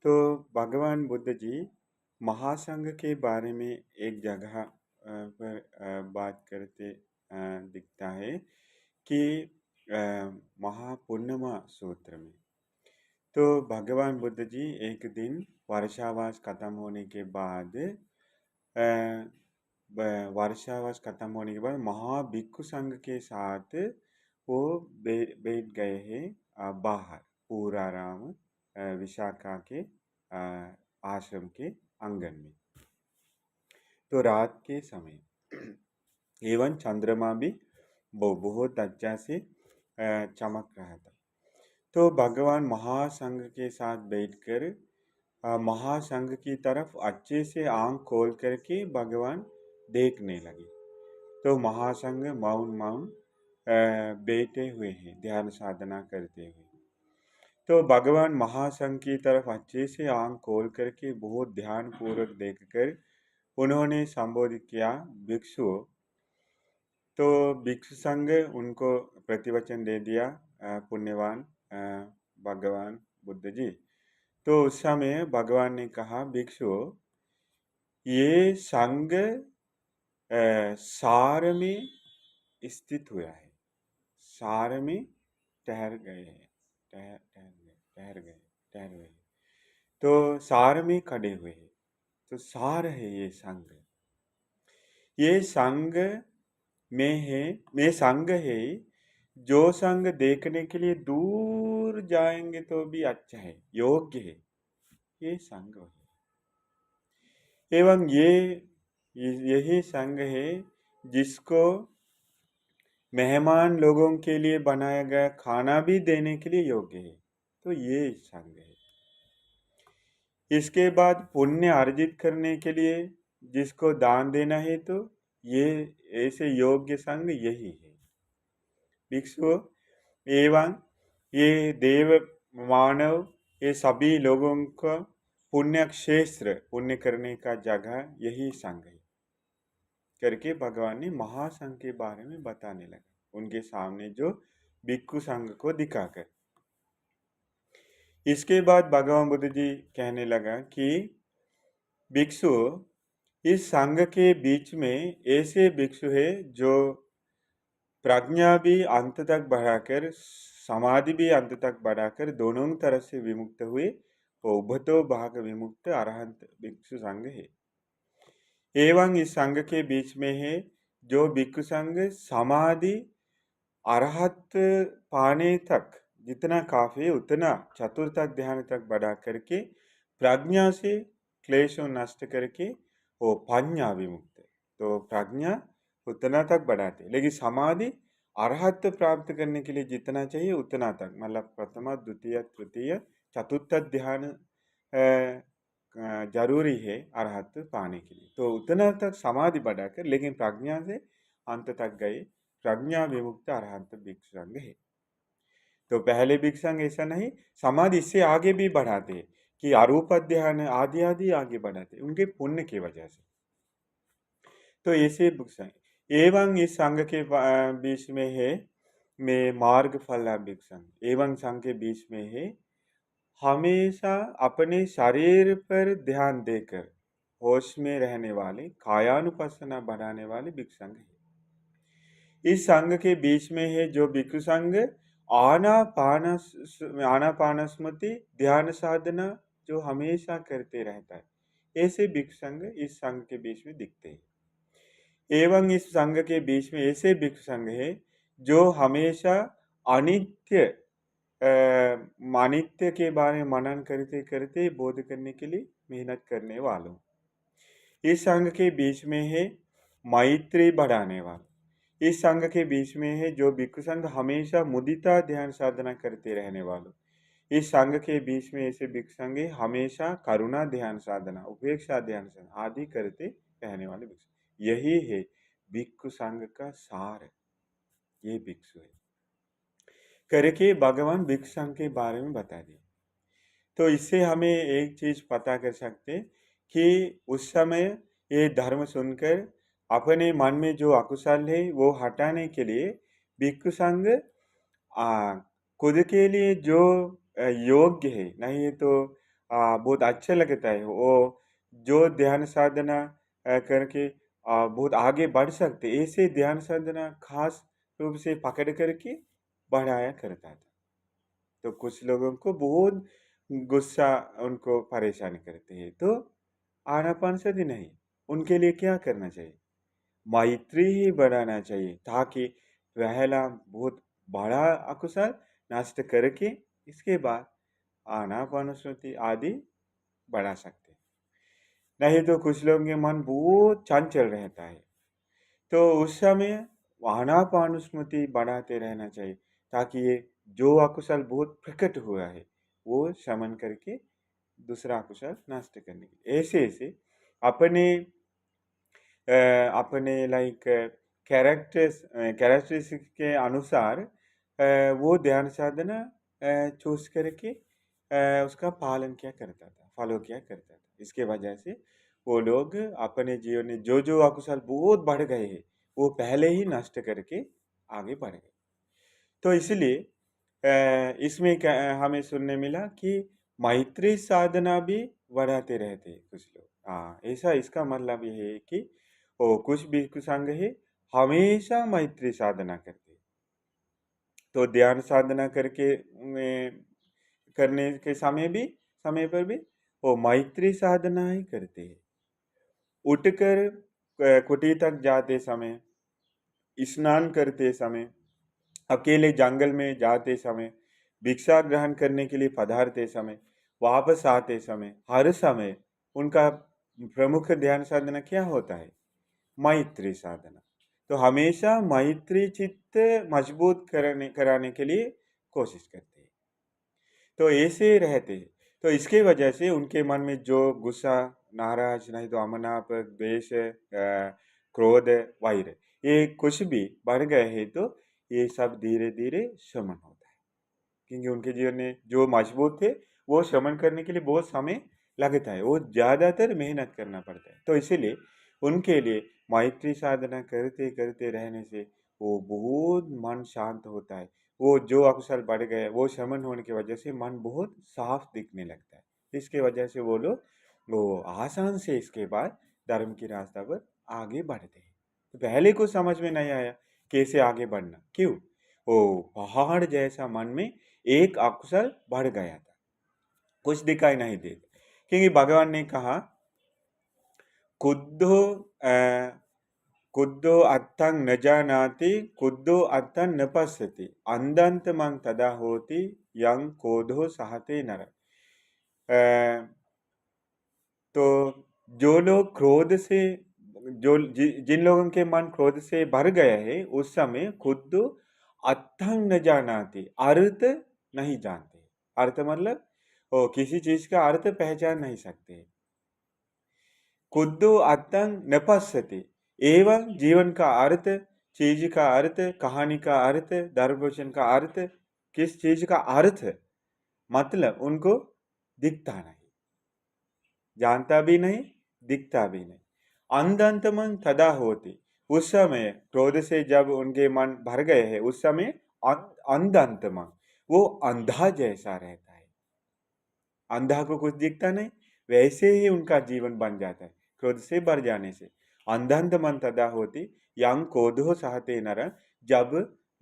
तो भगवान बुद्ध जी महासंघ के बारे में एक जगह पर बात करते दिखता है कि अ, महापूर्णिमा सूत्र में। तो भगवान बुद्ध जी एक दिन वर्षावास खत्म होने के बाद वर्षावास खत्म होने के बाद महाभिक्षु संघ के साथ वो बैठ गए हैं बाहर पूराराम विशाखा के आश्रम के आंगन में। तो रात के समय एवं चंद्रमा भी बहुत अच्छा से चमक रहा था। तो भगवान महासंघ के साथ बैठकर महासंघ की तरफ अच्छे से आंख खोल करके भगवान देखने लगे। तो महासंघ मौन मौन बैठे हुए हैं ध्यान साधना करते हुए। तो भगवान महासंघ की तरफ अच्छे से आंख खोल करके बहुत ध्यान पूर्वक देखकर उन्होंने संबोधित किया, भिक्षु। तो भिक्षु संघ उनको प्रतिवचन दे दिया, पुण्यवान भगवान बुद्ध जी। तो उस समय भगवान ने कहा, भिक्षु ये संघ सार में स्थित हुआ है, सार में ठहर गए हैं, ठहर गए। तो सार में खड़े हुए हैं। तो सार है ये संघ। ये संघ में संघ है। जो संघ देखने के लिए दूर जाएंगे तो भी अच्छा है, योग्य है, ये संघ है। एवं यही संघ है जिसको मेहमान लोगों के लिए बनाया गया खाना भी देने के लिए योग्य है। तो ये संघ है। इसके बाद पुण्य अर्जित करने के लिए जिसको दान देना है, तो ये ऐसे योग्य संघ यही है। भिक्षु एवं ये देव मानव, ये सभी लोगों का पुण्य क्षेत्र, पुण्य करने का जगह यही संघ है करके भगवान ने महासंघ के बारे में बताने लगा उनके सामने जो भिक्षु संघ को दिखाकर। इसके बाद भगवान बुद्ध जी कहने लगा कि भिक्षु, इस संघ के बीच में ऐसे भिक्षु है जो प्रज्ञा भी अंत तक बढ़ाकर, समाधि भी अंत तक बढ़ाकर दोनों तरफ से विमुक्त हुए, वो उभतो भाग विमुक्त अरहंत भिक्षु संघ है। एवं इस संघ के बीच में है जो भिक्षु संघ समाधि अरहत पाने तक जितना काफी है उतना चतुर्थ ध्यान तक बढ़ा करके प्रज्ञा से क्लेशों नष्ट करके वो प्रज्ञा विमुक्त। तो प्रज्ञा उतना तक बढ़ाते, लेकिन समाधि अरहत प्राप्त करने के लिए जितना चाहिए उतना तक, मतलब प्रथम द्वितीय तृतीय चतुर्थ ध्यान जरूरी है अरहत पाने के लिए। तो उतना तक समाधि बढ़ाकर, लेकिन प्रज्ञा से अंत तक गए, प्रज्ञा विमुक्त अरहंत भिक्षु संघ है। तो पहले भिक्षु संघ ऐसा नहीं, समाधि इससे आगे भी बढ़ाते हैं कि अरूप ध्यान आदि आदि आगे बढ़ाते उनके पुण्य की वजह से। तो ऐसे भिक्षु संघ एवं इस संघ के बीच में है में मार्ग फल भिक्षु संघ, एवं संघ के बीच में है हमेशा अपने शरीर पर ध्यान देकर होश में रहने वाले, कायानुपස්සना बढ़ाने वाले भिक्षु संघ है। इस संघ के बीच में है जो भिक्षु संघ आनापान स्मृति ध्यान साधना जो हमेशा करते रहता है, ऐसे भिक्षु संघ इस संघ के बीच में दिखते हैं। एवं इस संघ के बीच में ऐसे भिक्षु संघ है जो हमेशा अनित्य अनित्य के बारे में मनन करते करते बोध करने के लिए मेहनत करने वालों। इस संघ के बीच में है मैत्री बढ़ाने वाला। इस संघ के बीच में है जो भिक्षु संघ हमेशा मुदिता ध्यान साधना करते रहने वालों। इस संघ के बीच में ऐसे भिक्षु संघ हमेशा करुणा ध्यान साधना, उपेक्षा ध्यान साधना आदि करते रहने वाले भिक्षु। यही है भिक्षु संघ का सार, ये भिक्षु है करके भगवान भिक्षु संघ के बारे में बता दिए। तो इससे हमें एक चीज पता कर सकते कि उस समय ये धर्म सुनकर अपने मन में जो अकुशल है वो हटाने के लिए भिक्षु संघ खुद के लिए जो योग्य है, नहीं है तो बहुत अच्छा लगता है। वो जो ध्यान साधना करके बहुत आगे बढ़ सकते, ऐसे ध्यान साधना खास रूप से पकड़ करके बढ़ाया करता था। तो कुछ लोगों को बहुत गुस्सा उनको परेशान करते हैं, तो आनापानसति नहीं, उनके लिए क्या करना चाहिए? मैत्री ही बढ़ाना चाहिए, ताकि पहला बहुत बड़ा अकुशल नष्ट करके इसके बाद आनापानसति आदि बढ़ा सकते हैं। नहीं तो कुछ लोगों के मन बहुत चंचल रहता है, तो उस समय आनापानुस्मृति बढ़ाते रहना चाहिए, ताकि ये जो अकुशल बहुत प्रकट हुआ है वो शमन करके दूसरा अकुशल नष्ट करने के ऐसे ऐसे अपने अपने लाइक कैरेक्टरिस्टिक के अनुसार वो ध्यान साधना चूज करके उसका पालन क्या करता था, फॉलो क्या करता था। इसके वजह से वो लोग अपने जीवन में जो जो अकुशल बहुत बढ़ गए हैं वो पहले ही नष्ट करके आगे बढ़ गए। तो इसलिए इसमें हमें सुनने मिला कि मैत्री साधना भी बढ़ाते रहते हैं कुछ लोग। हाँ, ऐसा इसका मतलब ये है कि वो कुछ भी कुसंग है हमेशा मैत्री साधना करते हैं। तो ध्यान साधना करके करने के समय पर भी वो मैत्री साधना ही करते हैं। उठकर कुटी तक जाते समय, स्नान करते समय, अकेले जंगल में जाते समय, भिक्षा ग्रहण करने के लिए पधारते समय, वापस आते समय, हर समय उनका प्रमुख ध्यान साधना क्या होता है? मैत्री साधना। तो हमेशा मैत्री चित्त मजबूत कराने के लिए कोशिश करते हैं। तो ऐसे रहते हैं। तो इसके वजह से उनके मन में जो गुस्सा, नाराज, नहीं तो अमनाप, द्वेष, क्रोध, वैर, ये कुछ भी बढ़ गए हैं तो ये सब धीरे धीरे शमन होता है। क्योंकि उनके जीवन में जो मजबूत थे वो शमन करने के लिए बहुत समय लगता है, वो ज़्यादातर मेहनत करना पड़ता है। तो इसीलिए उनके लिए मैत्री साधना करते करते रहने से वो बहुत मन शांत होता है। वो जो अकुशल बढ़ गए वो शमन होने की वजह से मन बहुत साफ दिखने लगता है। इसके वजह से वो लोग वो आसान से इसके बाद धर्म की रास्ता पर आगे बढ़ते हैं। तो पहले कुछ समझ में नहीं आया कैसे आगे बढ़ना, क्यों? वो पहाड़ जैसा मन में एक अकुशल बढ़ गया था, कुछ दिखाई नहीं देता। क्योंकि भगवान ने कहा कुद्धो कुद्धो अर्थं न जानाति, कुद्धो अर्थं न पश्यति, अंधंतमं तदा होति यं क्रोधो सहते नर। तो जो लोग क्रोध से जिन लोगों के मन क्रोध से भर गए हैं उस समय खुद अर्थं न जानाति, अर्थ नहीं जानते। अर्थ मतलब वो किसी चीज का अर्थ पहचान नहीं सकते। खुद अर्थं न पश्यति, एवं जीवन का अर्थ, चीज का अर्थ, कहानी का अर्थ, धर्मवचन का अर्थ, किस चीज का अर्थ मतलब उनको दिखता नहीं, जानता भी नहीं, दिखता भी नहीं। अंधंतमन तदा होती, उस समय क्रोध से जब उनके मन भर गए हैं उस समय अंधंतमन, वो अंधा जैसा रहता है। अंधा को कुछ दिखता नहीं, वैसे ही उनका जीवन बन जाता है क्रोध से भर जाने से। अंधंतमन तदा होती यं क्रोधो सहते नर, जब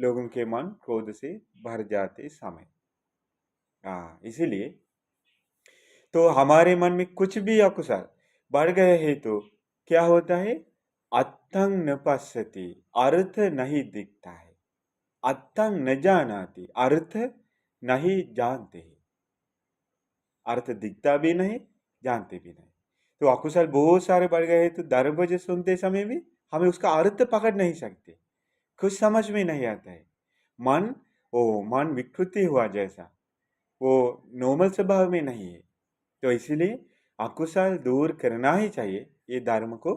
लोगों के मन क्रोध से भर जाते समय। हाँ, इसीलिए तो हमारे मन में कुछ भी अकुशल बढ़ गए हैं तो क्या होता है? अर्थं न पश्यति, अर्थ नहीं दिखता है। अर्थं न जानाति, अर्थ नहीं जानते हैं। अर्थ दिखता भी नहीं, जानते भी नहीं। तो अकुशल बहुत सारे बढ़ गए हैं तो दरवाजे सुनते समय भी हमें उसका अर्थ पकड़ नहीं सकते, कुछ समझ में नहीं आता है। मन मन विकृति हुआ जैसा, वो नॉर्मल स्वभाव में नहीं है। तो इसीलिए अकुशल दूर करना ही चाहिए, ये धर्म को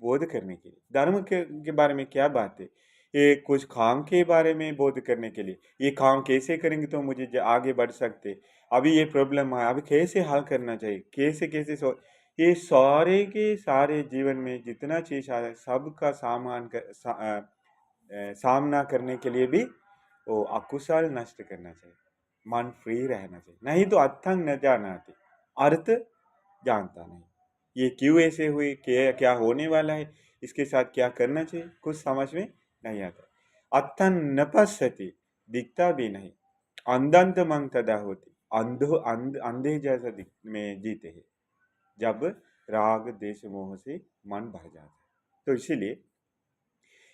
बोध करने के लिए। धर्म के बारे में क्या बात है? ये कुछ काम के बारे में बोध करने के लिए, ये काम कैसे करेंगे तो मुझे आगे बढ़ सकते, अभी ये प्रॉब्लम है, अभी कैसे हल करना चाहिए, कैसे कैसे ये सारे के सारे जीवन में जितना चीज आ रहा है सबका सामना करने के लिए भी वो अकुशल नष्ट करना चाहिए, मन फ्री रहना चाहिए। नहीं तो अथंग न जाना। अर्थ जानता नहीं। ये क्यों ऐसे हुए, क्या क्या होने वाला है, इसके साथ क्या करना चाहिए, कुछ समझ में नहीं आता। अत्थन न पश्यति, दिखता भी नहीं। अंधंत मंग तदा होती, अंधे जैसा में जीते हैं जब राग देश मोह से मन भर जाता है। तो इसीलिए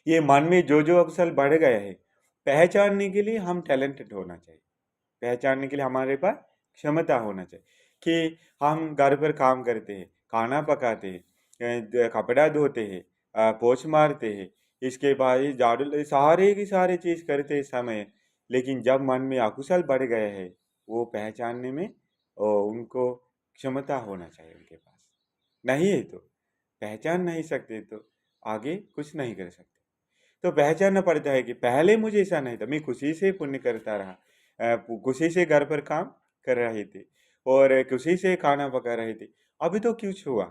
ये मन में जो जो अकुशल बढ़ गया है, पहचानने के लिए हम टैलेंटेड होना चाहिए। पहचानने के लिए हमारे पास क्षमता होना चाहिए कि हम घर पर काम करते हैं, खाना पकाते हैं, कपड़ा धोते हैं, पोछ मारते हैं, इसके बाद ये झाड़ू सारे की सारे चीज़ करते समय, लेकिन जब मन में अकुशल बढ़ गए हैं, वो पहचानने में उनको क्षमता होना चाहिए उनके पास। नहीं है तो पहचान नहीं सकते, तो आगे कुछ नहीं कर सकते। तो पहचानना पड़ता है कि पहले मुझे ऐसा नहीं था, मैं खुशी से पुण्य करता रहा, खुशी से घर पर काम कर रहे थे और खुशी से खाना पका रहे थे। अभी तो कुछ हुआ,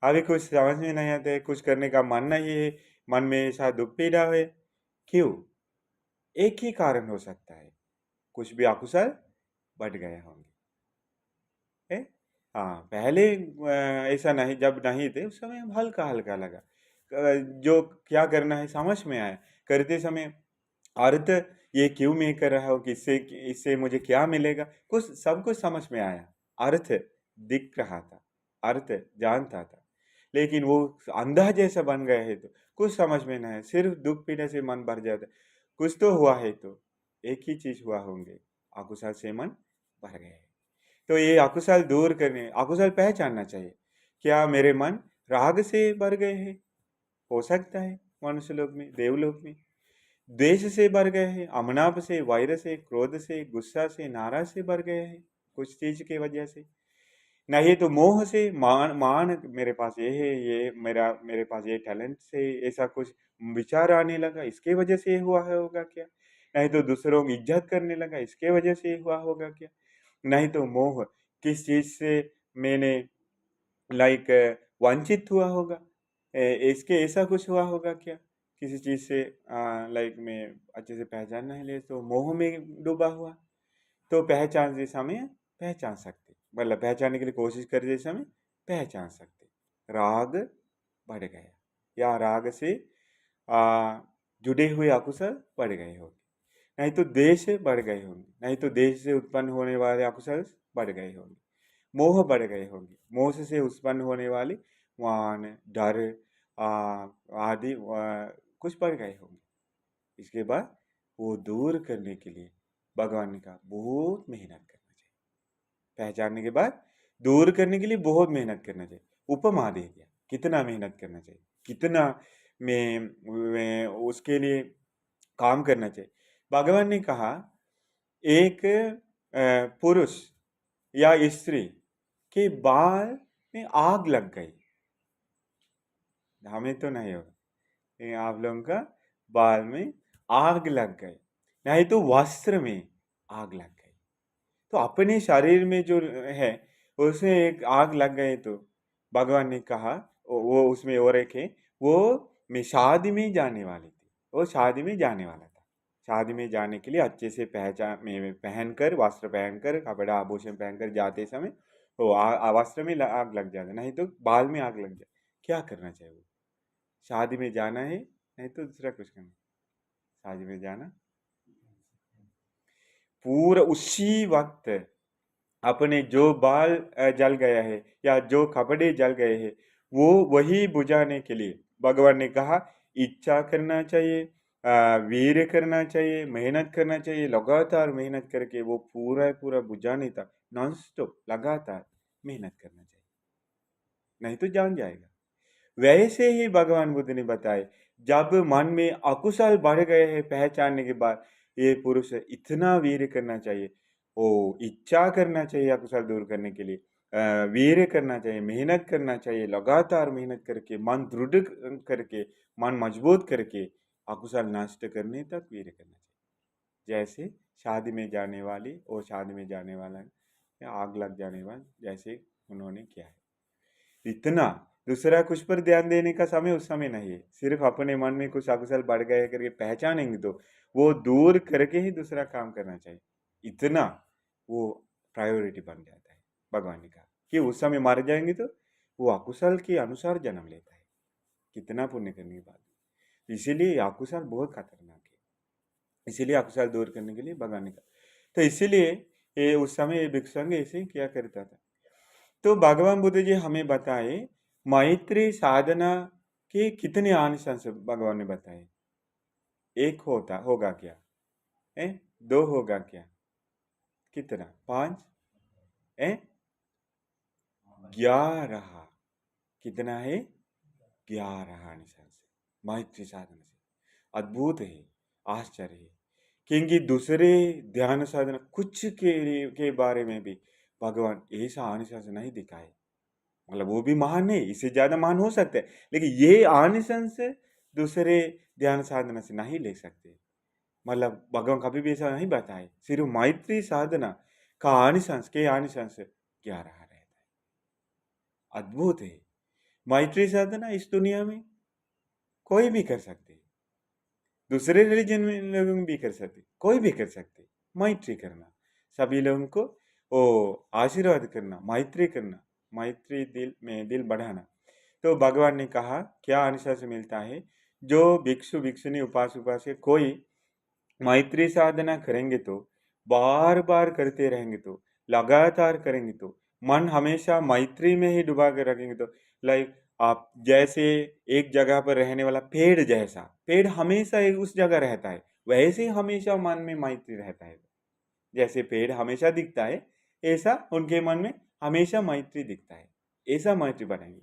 अभी कुछ समझ में नहीं आता है, कुछ करने का मन नहीं है, मन में ऐसा दुख पीड़ा है। क्यों? एक ही कारण हो सकता है, कुछ भी अकुशल बढ़ गए होंगे। है? हाँ, पहले ऐसा नहीं, जब नहीं थे उस समय हल्का हल्का लगा, जो क्या करना है समझ में आया, करते समय अर्थ ये क्यों मैं कर रहा हूँ, किससे, इससे मुझे क्या मिलेगा, कुछ सब कुछ समझ में आया। अर्थ दिख रहा था, अर्थ जानता था, लेकिन वो अंधा जैसा बन गए है तो कुछ समझ में नहीं है, सिर्फ दुख पीड़े से मन भर जाता है। कुछ तो हुआ है, तो एक ही चीज हुआ होंगे, अकुशल से मन भर गए है। तो ये अकुशल दूर करने, अकुशल पहचानना चाहिए। क्या मेरे मन राग से भर गए हैं? हो सकता है मनुष्य लोक में, देवलोक में। द्वेष से भर गए हैं, अमनाप से, वैर से, क्रोध से, गुस्सा से, नाराज से भर गए हैं कुछ चीज की वजह से। नहीं तो मोह से, मान मान मेरे पास ये है, ये मेरे पास ये टैलेंट से ऐसा कुछ विचार आने लगा, इसके वजह से ये हुआ है होगा क्या? नहीं तो दूसरों की इज्जत करने लगा, इसके वजह से ये हुआ होगा क्या? नहीं तो मोह किस चीज से मैंने लाइक वंचित हुआ होगा, इसके ऐसा कुछ हुआ होगा क्या? किसी चीज से लाइक मैं अच्छे से पहचान नहीं ले तो मोह में डूबा हुआ। तो पहचानते समय पहचान सकते, मतलब पहचानने के लिए कोशिश करते समय पहचान सकते। राग बढ़ गया, या राग से आ, जुड़े हुए अकुशल बढ़ गए होंगे, नहीं तो देश बढ़ गए होंगे, नहीं तो देश से उत्पन्न होने वाले अकुशल बढ़ गए होंगे, मोह बढ़ गए होंगे, मोह से उत्पन्न होने वाले मान, डर आदि कुछ बढ़ गए होंगे। इसके बाद वो दूर करने के लिए भगवान का बहुत मेहनत करना चाहिए। पहचानने के बाद दूर करने के लिए बहुत मेहनत करना चाहिए। उपमा दे दिया कितना मेहनत करना चाहिए, कितना में उसके लिए काम करना चाहिए। भगवान ने कहा एक पुरुष या स्त्री के बाल में आग लग गई, हमें तो नहीं होगा, लेकिन आप लोगों का बाल में आग लग गई, नहीं तो वस्त्र में आग लग गई। तो अपने शरीर में जो है उसमें एक आग लग गई, तो भगवान ने कहा वो उसमें और एक है, वो मैं शादी में जाने वाली थी, वो शादी में जाने वाला था। शादी में जाने के लिए अच्छे से पहचान में पहनकर, वस्त्र पहनकर, कपड़ा आभूषण पहनकर जाते समय वो वस्त्र में आग लग जाता, नहीं तो बाल में आग लग जाए। क्या करना चाहिए? वो शादी में जाना है, नहीं तो दूसरा कुछ करना। शादी में जाना, पूरा उसी वक्त अपने जो बाल जल गया है या जो कपड़े जल गए हैं, वो वही बुझाने के लिए भगवान ने कहा इच्छा करना चाहिए, वीर्य करना चाहिए, मेहनत करना चाहिए, लगातार मेहनत करके वो पूरा पूरा बुझाने तक नॉन स्टॉप लगातार मेहनत करना चाहिए, नहीं तो जान जाएगा। वैसे ही भगवान बुद्ध ने बताए, जब मन में अकुशल बढ़ गए हैं पहचानने के बाद, ये पुरुष इतना वीर्य करना चाहिए, ओ इच्छा करना चाहिए अकुशल दूर करने के लिए, वीर्य करना चाहिए, मेहनत करना चाहिए, लगातार मेहनत करके मन दृढ़ करके, मन मजबूत करके अकुशल नष्ट करने तक वीर्य करना चाहिए। जैसे शादी में जाने वाली और शादी में जाने वाला या आग लग जाने वाला, जैसे उन्होंने किया है। इतना दूसरा कुछ पर ध्यान देने का समय उस समय नहीं है, सिर्फ अपने मन में कुछ अकुशल बढ़ गए करके पहचानेंगे तो वो दूर करके ही दूसरा काम करना चाहिए। इतना वो प्रायोरिटी बन जाता है, भगवान ने कहा। कि उस समय मर जाएंगे तो वो अकुशल के अनुसार जन्म लेता है, कितना पुण्य करने के बाद। इसीलिए अकुशल बहुत खतरनाक है, इसीलिए अकुशल दूर करने के लिए भगवान ने कहा। तो इसीलिए ये उस समय भिक्षुक ऐसे ही किया करता था। तो भगवान बुद्ध जी हमें बताए मैत्री साधना के कितने आनिसंस भगवान ने बताए। एक होगा क्या है, दो होगा क्या, कितना, पांच है, 11। कितना है, 11 आनिसंस मैत्री साधना से। अद्भुत है, आश्चर्य है। क्योंकि दूसरे ध्यान साधना कुछ के बारे में भी भगवान ऐसा आनिसंस नहीं दिखाए। मतलब वो भी महान है, इससे ज्यादा महान हो सकते हैं, लेकिन ये आनिसंस दूसरे ध्यान साधना से नहीं ले सकते। मतलब भगवान कभी भी ऐसा नहीं बताए। सिर्फ मैत्री साधना का आनिसंस के आनिसंस 11 रहता है। अद्भुत है। मैत्री साधना इस दुनिया में कोई भी कर सकते, दूसरे रिलीजन में लोग भी कर सकते, कोई भी कर सकते। मैत्री करना, सभी लोगों को ओ आशीर्वाद करना, मैत्री करना, मैत्री दिल में दिल बढ़ाना। तो भगवान ने कहा क्या आनिसंस मिलता है, जो भिक्षु भिक्षुनी उपासक उपासक कोई मैत्री साधना करेंगे तो, बार बार करते रहेंगे तो, लगातार करेंगे तो, मन हमेशा मैत्री में ही डुबा कर रखेंगे तो, लाइक आप जैसे एक जगह पर रहने वाला पेड़ जैसा, पेड़ हमेशा उस जगह रहता है, वैसे ही हमेशा मन में मैत्री रहता है। जैसे पेड़ हमेशा दिखता है, ऐसा उनके मन में हमेशा मैत्री दिखता है। ऐसा मैत्री बढ़ाएंगे।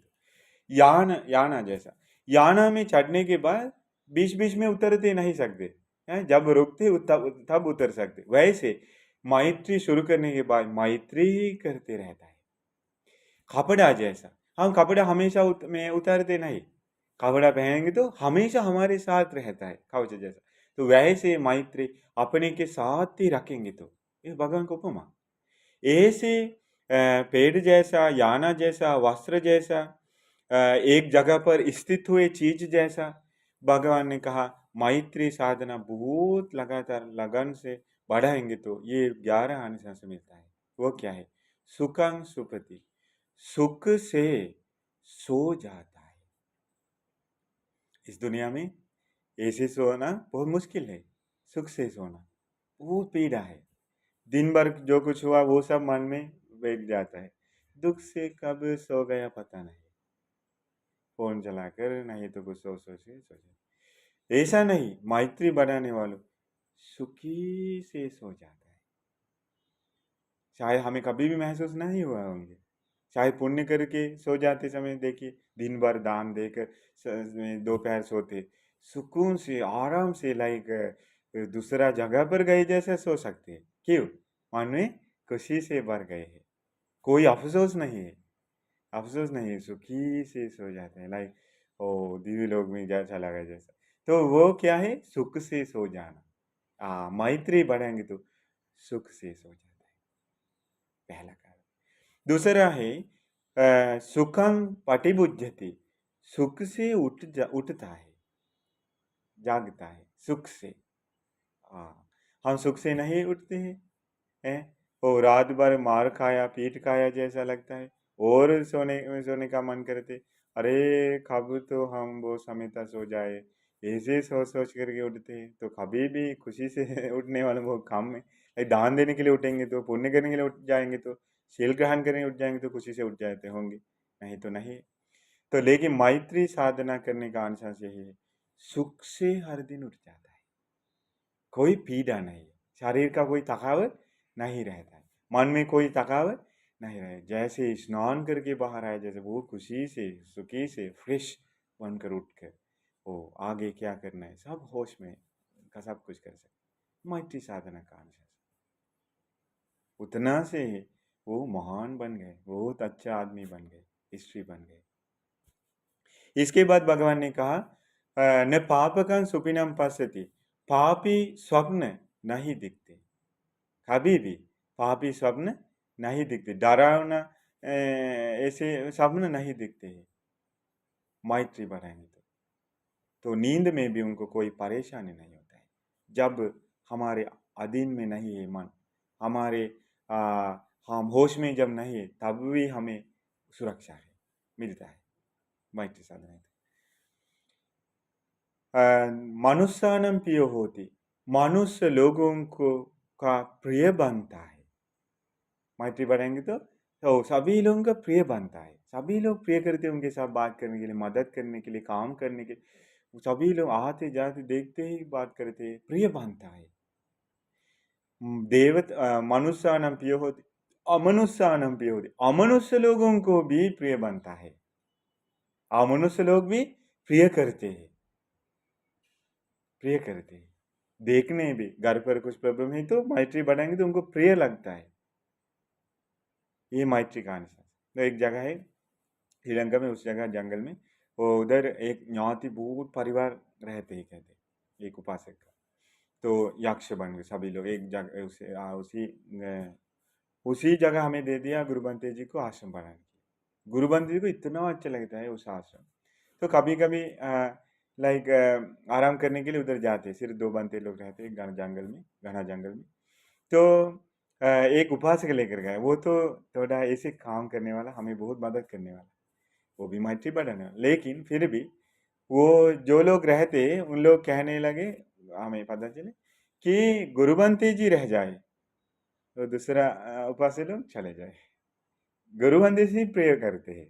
याना जैसा, याना में चढ़ने के बाद बीच बीच में उतरते नहीं सकते हैं, जब रुकते तब उतर सकते। वैसे मैत्री शुरू करने के बाद मैत्री ही करते रहता है। कपड़ा जैसा, हम कपड़ा हमेशा में उतारते नहीं, कपड़ा पहनेंगे तो हमेशा हमारे साथ रहता है कवच जैसा। तो वैसे मैत्री अपने के साथ ही रखेंगे तो, ये भगवान को उपमा। ऐसे पेड़ जैसा, याना जैसा, वस्त्र जैसा, एक जगह पर स्थित हुए चीज जैसा भगवान ने कहा मैत्री साधना बहुत लगातार लगन से बढ़ाएंगे तो ये 11 आनिसंस मिलता है। वो क्या है, सुखं सुपति, सुख से सो जाता है। इस दुनिया में ऐसे सोना बहुत मुश्किल है, सुख से सोना बहुत पीड़ा है। दिन भर जो कुछ हुआ वो सब मन में बैठ जाता है, दुख से कब सो गया पता नहीं, फोन चलाकर नहीं तो कुछ सोच सोच के सो जाए। ऐसा नहीं, मैत्री बढ़ाने वालों सुखी से सो जाता है। चाहे हमें कभी भी महसूस नहीं हुआ होंगे, चाहे पुण्य करके सो जाते समय देखिए, दिन भर दान देकर दोपहर सोते, सुकून से आराम से, लाइक दूसरा जगह पर गए जैसे सो सकते हैं। क्यों, मन में खुशी से भर गए हैं, कोई अफसोस नहीं है, अफसोस नहीं है, सुखी से सो जाते हैं, लाइक ओ दिव्य लोक में जा चला गया जैसा। तो वो क्या है, सुख से सो जाना। मैत्री बढ़ेंगे तो सुख से सो जाता है, पहला कारण। दूसरा है सुखं पटिबुध्यति, सुख से उठता है, जागता है सुख से। हम सुख से नहीं उठते हैं, वो रात भर मार खाया पीट खाया जैसा लगता है, और सोने सोने का मन करते, अरे कब तो हम वो समय तक सो जाए, ऐसे सोच सोच करके उठते हैं। तो कभी भी खुशी से उठने वाले वो काम में, दान देने के लिए उठेंगे तो, पुण्य करने के लिए उठ जाएंगे तो, शील ग्रहण करने उठ जाएंगे तो खुशी से उठ जाते होंगे, नहीं तो नहीं। तो लेकिन मैत्री साधना करने का आंसर यही है, सुख से हर दिन उठ जाता है, कोई पीड़ा नहीं, शरीर का कोई थकावट नहीं रहता है, मन में कोई थकावट नहीं रहे, जैसे स्नान करके बाहर आए जैसे वो खुशी से सुखी से फ्रेश बनकर उठ कर वो आगे क्या करना है सब होश में का सब कुछ कर सकते। मैत्री साधना का आंसर उतना से वो महान बन गए, बहुत अच्छा आदमी बन गए, हिस्ट्री बन गए। इसके बाद भगवान ने कहा न पापकं सुपिनम पश्यति, पापी स्वप्न नहीं दिखते, कभी भी पापी स्वप्न नहीं दिखते, डरावना ऐसे स्वप्न नहीं दिखते हैं मैत्री बढ़ाएंगे तो नींद में भी उनको कोई परेशानी नहीं होता है। जब हमारे अधीन में नहीं है मन, हमारे हम होश में जब नहीं है तब भी हमें सुरक्षा है, मिलता है मैत्री साधना। मनुष्यानम प्रिय होती, मनुष्य लोगों को का प्रिय बनता है। मैत्री बढ़ाएंगे तो सभी लोगों का प्रिय बनता है, सभी लोग प्रिय करते हैं उनके साथ बात करने के लिए, मदद करने के लिए, काम करने के लिए। सभी लोग आते जाते देखते ही बात करते हैं, प्रिय बनता है। मनुष्यानम प्रिय होती, अमनुष्यानम प्रिय होती, अमनुष्य लोगों को भी प्रिय बनता है। अमनुष्य लोग भी प्रिय करते हैं, प्रिय करते हैं। देखने भी घर पर कुछ प्रॉब्लम है तो मैत्री बढ़ाएंगे तो उनको प्रिय लगता है। ये मैत्री का निशान। तो एक जगह है श्रीलंका में, उस जगह जंगल में, वो उधर एक ज्ञाति बहुत परिवार रहते ही कहते, एक उपासक का। तो यक्ष बन गए सभी लोग एक जगह, उसी जगह हमें दे दिया गुरु बंते जी को आश्रम बनाने की। गुरु बंते जी को इतना अच्छा लगता है उस आश्रम, तो कभी कभी लाइक आराम करने के लिए उधर जाते, सिर्फ 2 बंते लोग रहते जंगल में, घना जंगल में। तो एक उपासक लेकर गए, वो तो थोड़ा ऐसे काम करने वाला, हमें बहुत मदद करने वाला, वो भी मैत्री बढ़ाने वाला। लेकिन फिर भी वो जो लोग रहते उन लोग कहने लगे, हमें पता चले कि गुरुबंते जी रह जाए तो दूसरा उपासक लोग चले जाए। गुरुबंते जी प्रेयर करते हैं।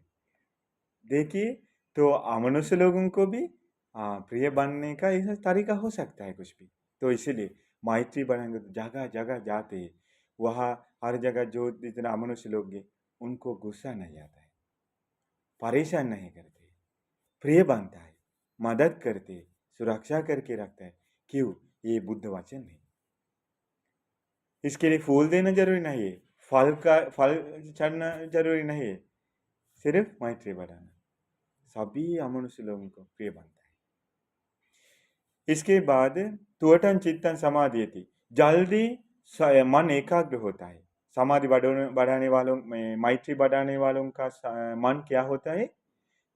देखिए, तो अमनुष्य लोगों को भी प्रिय बनने का ऐसा तरीका हो सकता है कुछ भी। तो इसीलिए मैत्री बढ़ाएंगे तो जगह जगह जाते हैं, वहाँ हर जगह जो जितना अमनुष्य लोग हैं उनको गुस्सा नहीं आता है, परेशान नहीं करते, प्रिय बनता है, मदद करते, सुरक्षा करके रखता है। क्यों? ये बुद्ध वचन है। इसके लिए फूल देना जरूरी नहीं है, फल चढ़ना जरूरी नहीं है, सिर्फ मैत्री बढ़ाना सभी अमनुष्य लोगों को प्रिय बनता है। इसके बाद तुवटन चित्तन समाधि थी, जल्दी मन एकाग्र होता है। समाधि बढ़ाने वालों में, मैत्री बढ़ाने वालों का मन क्या होता है?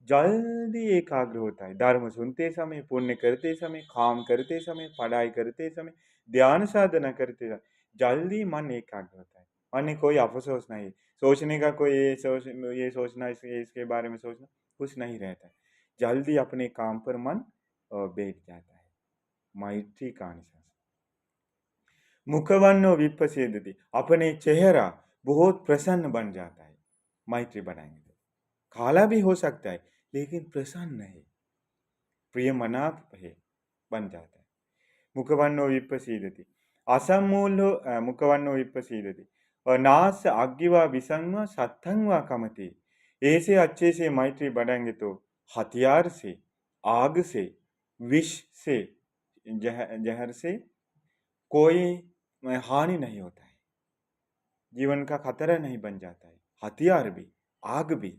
जल्दी एकाग्र होता है। धर्म सुनते समय, पुण्य करते समय, काम करते समय, पढ़ाई करते समय, ध्यान साधना करते समय जल्दी मन एकाग्र होता है। मन में कोई अफसोस नहीं, सोचने का कोई ये सोचना, इसके बारे में सोचना कुछ नहीं रहता है। जल्दी अपने काम पर मन बैठ जाता है। मैत्री का अनुशासन। मुखवन्नो विपसेदति, अपने चेहरा बहुत प्रसन्न बन जाता है मैत्री बनाएंगे तो। काला भी हो सकता है लेकिन प्रसन्न है, प्रिय मनाप है, बन जाता है। मुखवन्नो विपसीदति, असमूल्यो मुखवन्नो विपसीदति, और नास अग्गिवा विसंग सत्संग व कमति। ऐसे अच्छे से मैत्री बढ़ाएंगे तो हथियार से, आग से, विष से, जहर से कोई हानि नहीं होता है, जीवन का खतरा नहीं बन जाता है। हथियार भी, आग भी,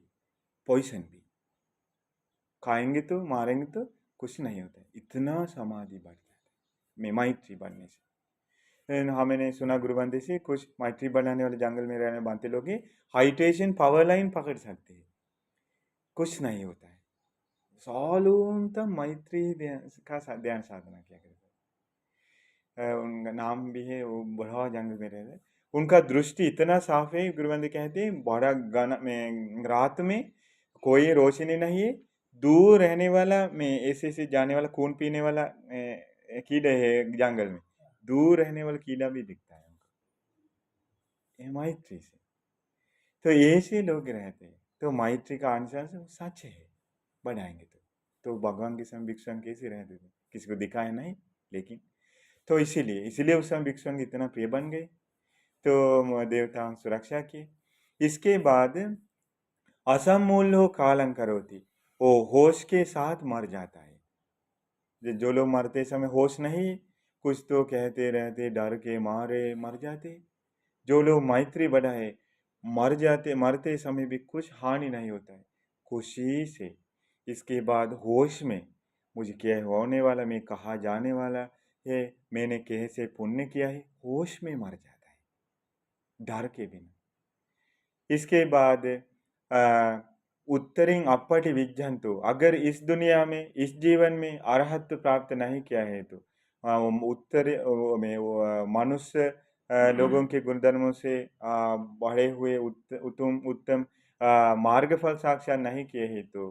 पॉइजन भी खाएंगे तो, मारेंगे तो कुछ नहीं होता है। इतना समाधि बढ़ जाता है मैत्री बढ़ने से। हमने सुना गुरुबंदे से, कुछ मैत्री बढ़ाने वाले जंगल में रहने बांते लोग हाइटेशन पावर लाइन पकड़ सकते हैं, कुछ नहीं होता है। सालों तक मैत्री का ध्यान साधना किया करते। उनका नाम भी है, वो बड़ा जंगल में रहते। उनका दृष्टि इतना साफ है, गुरुबंद कहते हैं, बड़ा गाना में रात में कोई रोशनी नहीं है, दूर रहने वाला में ऐसे ऐसे जाने वाला खून पीने वाला कीड़ा है जंगल में, दूर रहने वाला कीड़ा भी दिखता है उनको, मैत्री से। तो ऐसे लोग रहते हैं। तो मैत्री का अनुशासन सच है, बढ़ाएंगे तो भगवान के संग भिक्षु कैसे रहते थे, किसी को दिखाया नहीं, लेकिन तो इसीलिए उस समय भिक्षु इतना प्रिय बन गए। तो देवता सुरक्षा की। इसके बाद असमूल्य कालम करोति, वो होश के साथ मर जाता है। जो लोग मरते समय होश नहीं, कुछ तो कहते रहते, डर के मारे मर जाते। जो लोग मैत्री बढ़ाए, मर जाते, मरते समय भी कुछ हानि नहीं होता है, खुशी से। इसके बाद होश में मुझे क्या होने वाला, मैं कहाँ जाने वाला है, मैंने कैसे पुण्य किया है, होश में मर जाता है, डर के बिना। इसके बाद उत्तरिंग अपटि विज्जंतु, अगर इस दुनिया में, इस जीवन में अरहत्व प्राप्त नहीं किया है तो उत्तर में मनुष्य लोगों के गुणधर्मों से बढ़े हुए उत्तम उत्तम मार्गफल साक्षात नहीं किए हैं तो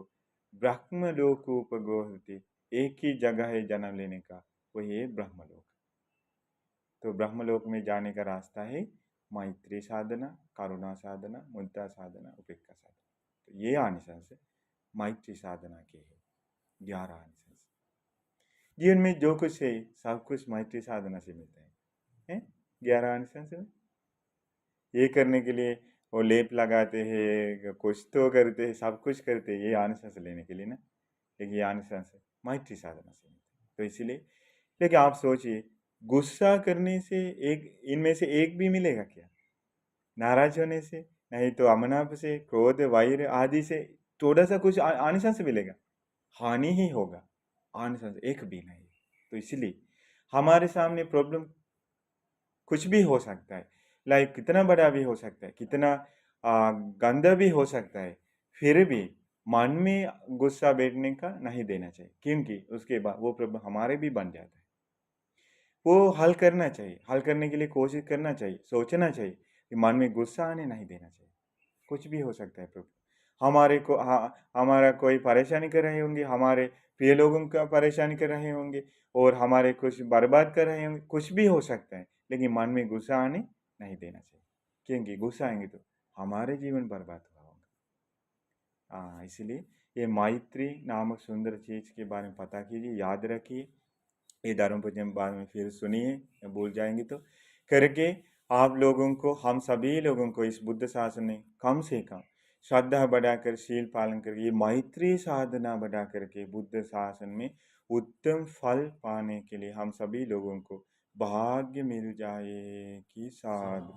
ब्रह्मलोक उपगोहति, एक ही जगह है जन्म लेने का, वही है ब्रह्मलोक। तो ब्रह्मलोक में जाने का रास्ता है मैत्री साधना, करुणा साधना, मुद्रा साधना, उपेक्षा साधना। तो ये आनिसंस मैत्री साधना के है, 11 आनिसंस। जीवन में जो कुछ है सब कुछ मैत्री साधना से मिलता है 11 आनिसंस में। ये करने के लिए वो लेप लगाते हैं, कुछ तो करते हैं, सब कुछ करते हैं, ये आनिसंस लेने के लिए ना। लेकिन ये आनिसंस मैत्री साधना से मिलता है। तो इसीलिए, लेकिन आप सोचिए, गुस्सा करने से एक इनमें से एक भी मिलेगा क्या? नाराज होने से, नहीं तो अमनाप से, क्रोध, वैर आदि से थोड़ा सा कुछ आनिसंस मिलेगा? हानि ही होगा, आनिसंस एक भी नहीं। तो इसलिए हमारे सामने प्रॉब्लम कुछ भी हो सकता है, लाइक कितना बड़ा भी हो सकता है, कितना गंदा भी हो सकता है, फिर भी मन में गुस्सा बैठने का नहीं देना चाहिए, क्योंकि उसके बाद वो प्रॉब्लम हमारे भी बन जाता है। वो हल करना चाहिए, हल करने के लिए कोशिश करना चाहिए, सोचना चाहिए कि मन में गुस्सा आने नहीं देना चाहिए। कुछ भी हो सकता है प्रॉब्लम, हमारा कोई परेशानी कर रहे होंगे, हमारे प्रिय लोगों का परेशानी कर रहे होंगे, और हमारे कुछ बर्बाद कर रहे होंगे, कुछ भी हो सकता है, लेकिन मन में गुस्सा आने नहीं देना चाहिए, क्योंकि गुस्सा आएंगे तो हमारे जीवन बर्बाद हुआ होगा। हाँ, इसलिए ये मैत्री नामक सुंदर चीज के बारे में पता कीजिए, याद रखिए। ये धर्म पूजन बाद में फिर सुनिए, भूल जाएंगे तो करके आप लोगों को, हम सभी लोगों को इस बुद्ध शासन में कम से कम श्रद्धा बढ़ाकर, शील पालन करके, ये मैत्री साधना बढ़ा करके बुद्ध शासन में उत्तम फल पाने के लिए हम सभी लोगों को भाग्य मिल जाए कि साधु।